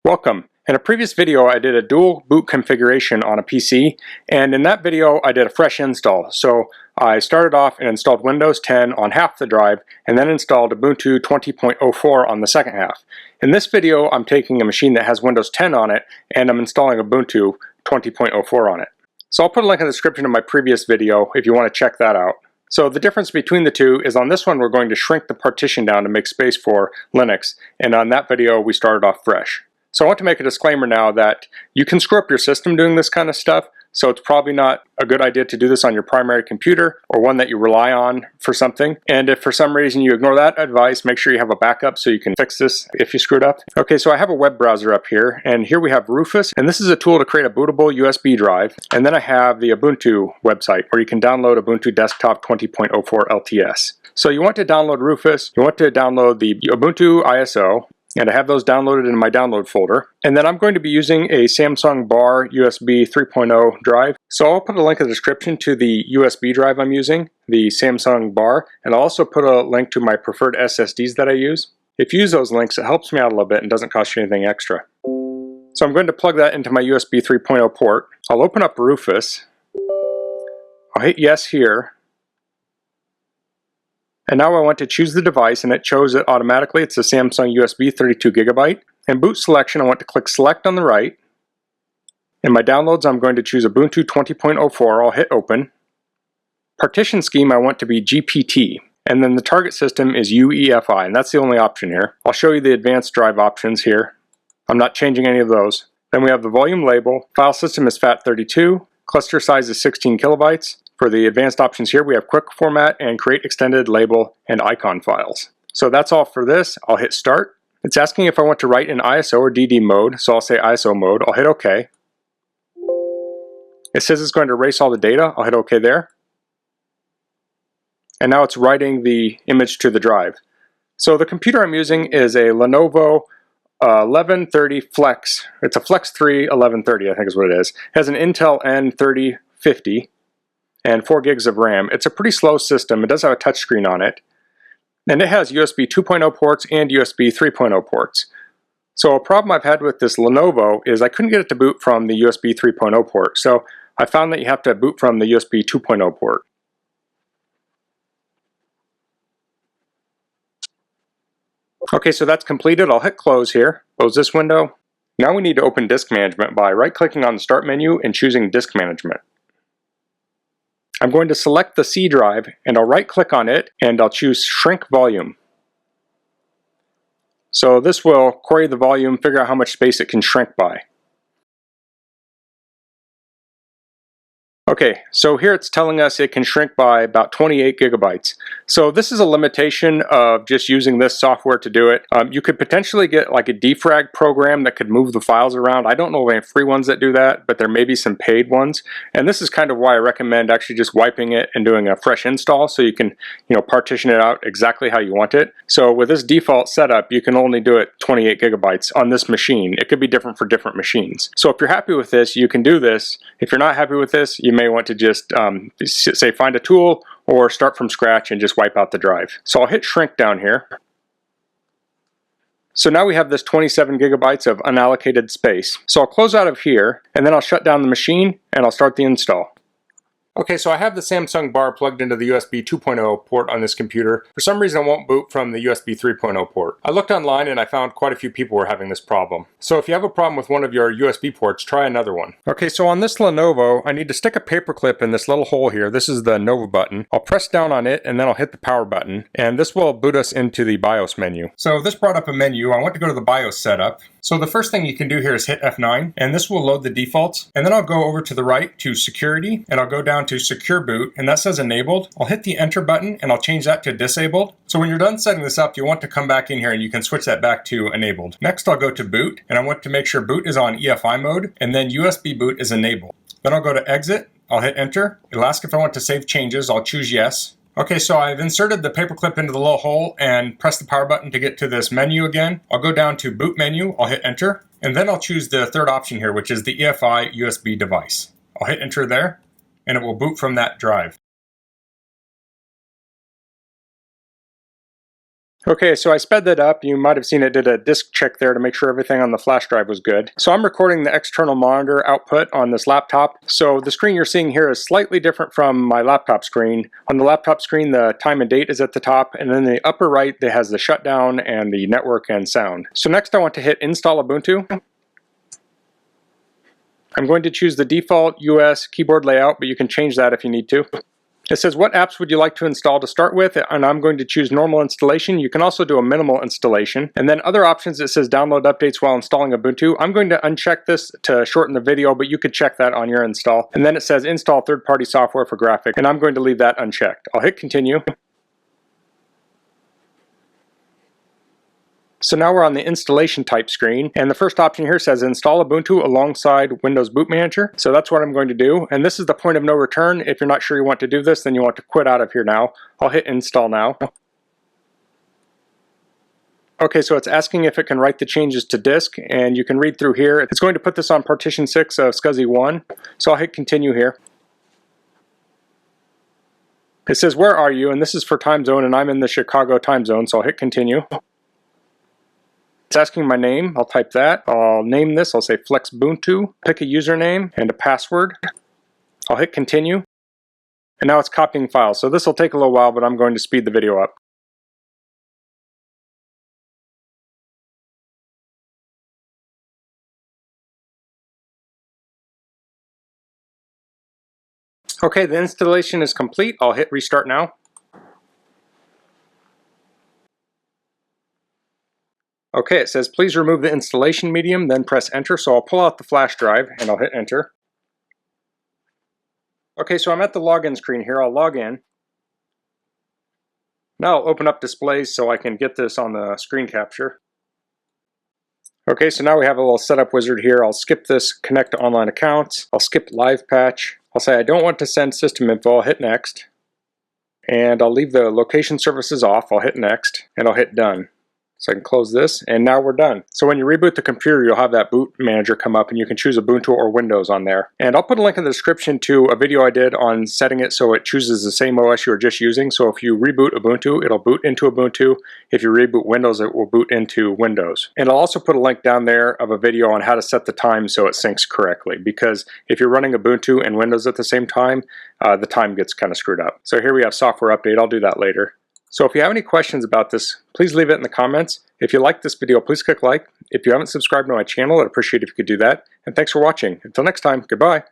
Welcome. In a previous video I did a dual boot configuration on a PC, and in that video I did a fresh install. So I started off and installed Windows 10 on half the drive and then installed Ubuntu 20.04 on the second half. In this video I'm taking a machine that has Windows 10 on it and I'm installing Ubuntu 20.04 on it. So I'll put a link in the description of my previous video if you want to check that out. So the difference between the two is on this one we're going to shrink the partition down to make space for Linux, and on that video we started off fresh. So I want to make a disclaimer now that you can screw up your system doing this kind of stuff, so it's probably not a good idea to do this on your primary computer or one that you rely on for something. And if for some reason you ignore that advice, make sure you have a backup so you can fix this if you screwed up. Okay, so I have a web browser up here, and here we have Rufus, and this is a tool to create a bootable USB drive. And then I have the Ubuntu website where you can download Ubuntu Desktop 20.04 LTS. So you want to download Rufus, you want to download the Ubuntu ISO, and I have those downloaded in my download folder. And then I'm going to be using a Samsung Bar USB 3.0 drive. So I'll put a link in the description to the USB drive I'm using, the Samsung Bar, and I'll also put a link to my preferred SSDs that I use. If you use those links, it helps me out a little bit and doesn't cost you anything extra. So I'm going to plug that into my USB 3.0 port. I'll open up Rufus. I'll hit yes here. And now I want to choose the device, and it chose it automatically. It's a Samsung USB 32GB. In boot selection, I want to click select on the right. In my downloads, I'm going to choose Ubuntu 20.04. I'll hit open. Partition scheme I want to be GPT. And then the target system is UEFI, and that's the only option here. I'll show you the advanced drive options here. I'm not changing any of those. Then we have the volume label. File system is FAT32. Cluster size is 16 kilobytes. For the advanced options here, we have quick format and create extended label and icon files. So that's all for this. I'll hit start. It's asking if I want to write in ISO or DD mode, so I'll say ISO mode. I'll hit OK. It says it's going to erase all the data. I'll hit OK there. And now it's writing the image to the drive. So the computer I'm using is a Lenovo 1130 Flex. It's a Flex 3 1130, I think is what it is. It has an Intel N3050. And 4 gigs of RAM. It's a pretty slow system. It does have a touchscreen on it. And it has USB 2.0 ports and USB 3.0 ports. So a problem I've had with this Lenovo is I couldn't get it to boot from the USB 3.0 port. So I found that you have to boot from the USB 2.0 port. Okay, so that's completed. I'll hit close here. Close this window. Now we need to open disk management by right-clicking on the start menu and choosing disk management. I'm going to select the C drive, and I'll right-click on it, and I'll choose Shrink Volume. So this will query the volume, figure out how much space it can shrink by. Okay, so here it's telling us it can shrink by about 28 gigabytes. So this is a limitation of just using this software to do it. You could potentially get like a defrag program that could move the files around. I don't know of any free ones that do that, but there may be some paid ones. And this is kind of why I recommend actually just wiping it and doing a fresh install so you can, partition it out exactly how you want it. So with this default setup, you can only do it 28 gigabytes on this machine. It could be different for different machines. So if you're happy with this, you can do this. If you're not happy with this, you may want to just say find a tool or start from scratch and just wipe out the drive. So I'll hit shrink down here. So now we have this 27 gigabytes of unallocated space. So I'll close out of here, and then I'll shut down the machine and I'll start the install. Okay, so I have the Samsung Bar plugged into the USB 2.0 port on this computer. For some reason it won't boot from the USB 3.0 port. I looked online and I found quite a few people were having this problem. So if you have a problem with one of your USB ports, try another one. Okay, so on this Lenovo, I need to stick a paperclip in this little hole here. This is the Nova button. I'll press down on it and then I'll hit the power button, and this will boot us into the BIOS menu. So this brought up a menu. I want to go to the BIOS setup. So the first thing you can do here is hit F9, and this will load the defaults. And then I'll go over to the right to security, and I'll go down to secure boot, and that says enabled. I'll hit the enter button and I'll change that to disabled. So when you're done setting this up, you'll want to come back in here and you can switch that back to enabled. Next I'll go to boot, and I want to make sure boot is on EFI mode, and then USB boot is enabled. Then I'll go to exit, I'll hit enter. It'll ask if I want to save changes, I'll choose yes. Okay, so I've inserted the paperclip into the little hole and press the power button to get to this menu again. I'll go down to boot menu, I'll hit enter, and then I'll choose the third option here, which is the EFI USB device. I'll hit enter there, and it will boot from that drive. Okay, so I sped that up. You might have seen it did a disk check there to make sure everything on the flash drive was good. So I'm recording the external monitor output on this laptop. So the screen you're seeing here is slightly different from my laptop screen. On the laptop screen, the time and date is at the top, and then the upper right, it has the shutdown and the network and sound. So next I want to hit Install Ubuntu. I'm going to choose the default US keyboard layout, but you can change that if you need to. It says, what apps would you like to install to start with? And I'm going to choose normal installation. You can also do a minimal installation. And then other options, it says download updates while installing Ubuntu. I'm going to uncheck this to shorten the video, but you could check that on your install. And then it says install third-party software for graphics, and I'm going to leave that unchecked. I'll hit continue. So now we're on the installation type screen, and the first option here says install Ubuntu alongside Windows Boot Manager. So that's what I'm going to do, and this is the point of no return. If you're not sure you want to do this, then you want to quit out of here now. I'll hit install now. Okay, so it's asking if it can write the changes to disk, and you can read through here. It's going to put this on partition 6 of SCSI 1, so I'll hit continue here. It says where are you, and this is for time zone, and I'm in the Chicago time zone, so I'll hit continue. It's asking my name. I'll type that. I'll name this. I'll say FlexBuntu. Pick a username and a password. I'll hit continue. And now it's copying files. So this will take a little while, but I'm going to speed the video up. Okay, the installation is complete. I'll hit restart now. Okay, it says please remove the installation medium, then press enter. So I'll pull out the flash drive and I'll hit enter. Okay, so I'm at the login screen here. I'll log in. Now I'll open up displays so I can get this on the screen capture. Okay, so now we have a little setup wizard here. I'll skip this connect to online accounts. I'll skip live patch. I'll say I don't want to send system info. I'll hit next. And I'll leave the location services off. I'll hit next and I'll hit done. So I can close this, and now we're done. So when you reboot the computer, you'll have that boot manager come up, and you can choose Ubuntu or Windows on there. And I'll put a link in the description to a video I did on setting it so it chooses the same OS you were just using. So if you reboot Ubuntu, it'll boot into Ubuntu. If you reboot Windows, it will boot into Windows. And I'll also put a link down there of a video on how to set the time so it syncs correctly. Because if you're running Ubuntu and Windows at the same time, the time gets kind of screwed up. So here we have software update. I'll do that later. So if you have any questions about this, please leave it in the comments. If you liked this video, please click like. If you haven't subscribed to my channel, I'd appreciate it if you could do that. And thanks for watching. Until next time, goodbye.